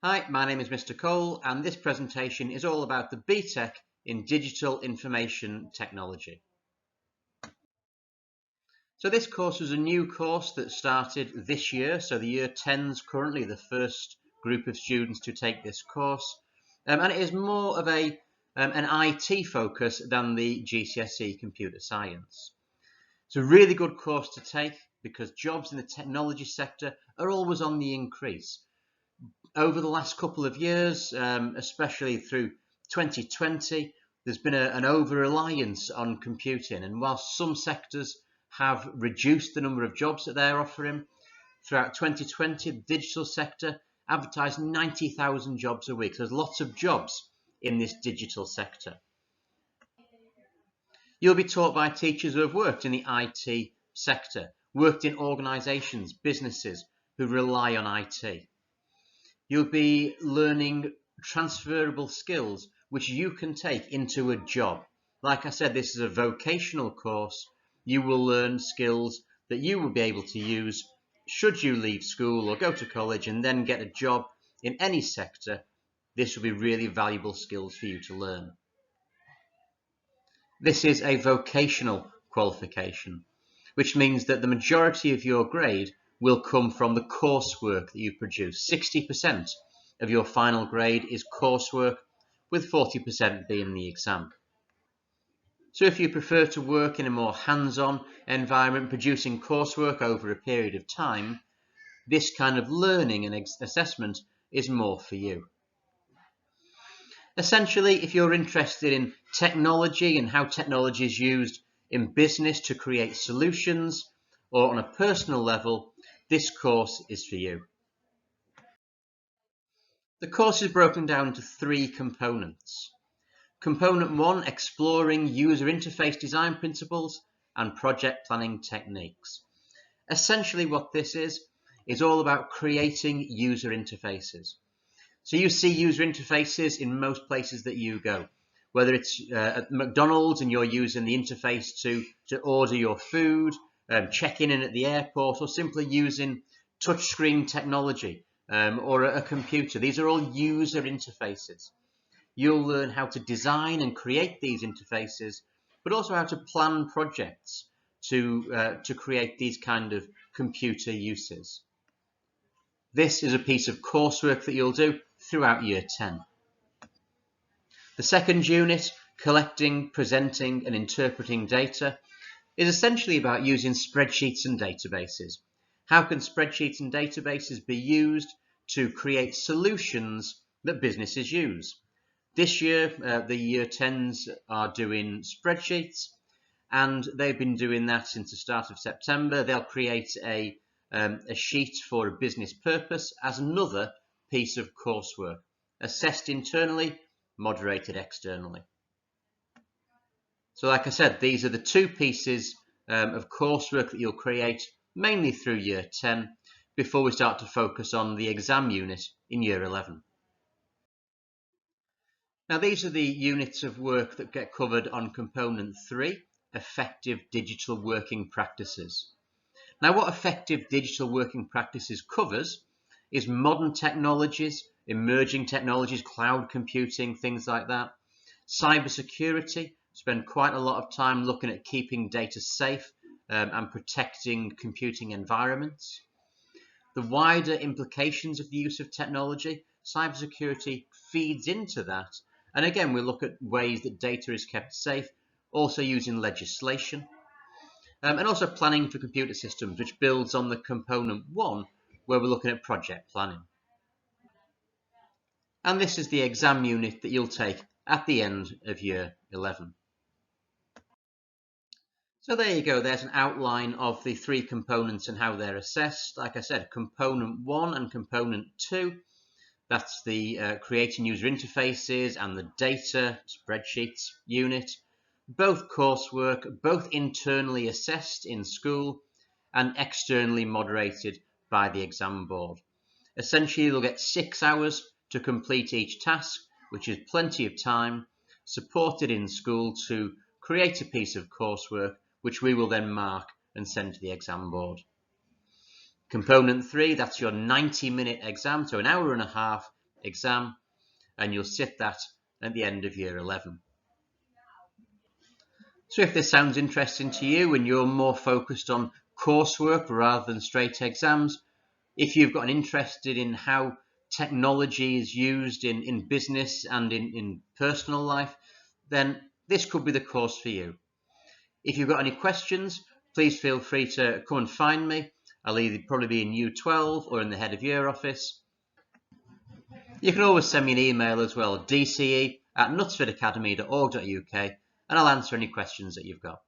Hi, my name is Mr. Cole, and this presentation is all about the BTEC in Digital Information Technology. So this course was a new course that started this year, so the year 10's currently the first group of students to take this course, and it is more of an IT focus than the GCSE Computer Science. It's a really good course to take because jobs in the technology sector are always on the increase. Over the last couple of years, especially through 2020, there's been an over-reliance on computing, and whilst some sectors have reduced the number of jobs that they're offering, throughout 2020, the digital sector advertised 90,000 jobs a week. So there's lots of jobs in this digital sector. You'll be taught by teachers who have worked in the IT sector, worked in organisations, businesses who rely on IT. You'll be learning transferable skills which you can take into a job. Like I said, this is a vocational course. You will learn skills that you will be able to use should you leave school or go to college and then get a job in any sector. This will be really valuable skills for you to learn. This is a vocational qualification, which means that the majority of your grade will come from the coursework that you produce. 60% of your final grade is coursework, with 40% being the exam. So if you prefer to work in a more hands-on environment, producing coursework over a period of time, this kind of learning and assessment is more for you. Essentially, if you're interested in technology and how technology is used in business to create solutions, or on a personal level, this course is for you. The course is broken down into 3 components. Component 1, exploring user interface design principles and project planning techniques. Essentially what this is all about creating user interfaces. So you see user interfaces in most places that you go, whether it's at McDonald's and you're using the interface to order your food, checking in at the airport, or simply using touchscreen technology or a computer. These are all user interfaces. You'll learn how to design and create these interfaces, but also how to plan projects to create these kind of computer uses. This is a piece of coursework that you'll do throughout year 10. The second unit, collecting, presenting and interpreting data, is essentially about using spreadsheets and databases. How can spreadsheets and databases be used to create solutions that businesses use? This year, the year 10s are doing spreadsheets, and they've been doing that since the start of September. They'll create a sheet for a business purpose as another piece of coursework, assessed internally, moderated externally. So like I said, these are the 2 pieces of coursework that you'll create mainly through year 10 before we start to focus on the exam unit in year 11. Now these are the units of work that get covered on component 3, effective digital working practices. Now what effective digital working practices covers is modern technologies, emerging technologies, cloud computing, things like that. Cybersecurity, spend quite a lot of time looking at keeping data safe and protecting computing environments. The wider implications of the use of technology, cybersecurity feeds into that. And again, we look at ways that data is kept safe, also using legislation. And also planning for computer systems, which builds on the component 1, where we're looking at project planning. And this is the exam unit that you'll take at the end of year 11. So there you go, there's an outline of the 3 components and how they're assessed. Like I said, component 1 and component 2, that's the creating user interfaces and the data spreadsheets unit. Both coursework, both internally assessed in school and externally moderated by the exam board. Essentially, you'll get 6 hours to complete each task, which is plenty of time, supported in school to create a piece of coursework, which we will then mark and send to the exam board. Component 3, that's your 90-minute exam, so an hour and a half exam, and you'll sit that at the end of year 11. So if this sounds interesting to you and you're more focused on coursework rather than straight exams, if you've got an interest in how technology is used in business and in personal life, then this could be the course for you. If you've got any questions, please feel free to come and find me. I'll either probably be in U12 or in the head of year office. You can always send me an email as well, dce@knutsfordacademy.org.uk, and I'll answer any questions that you've got.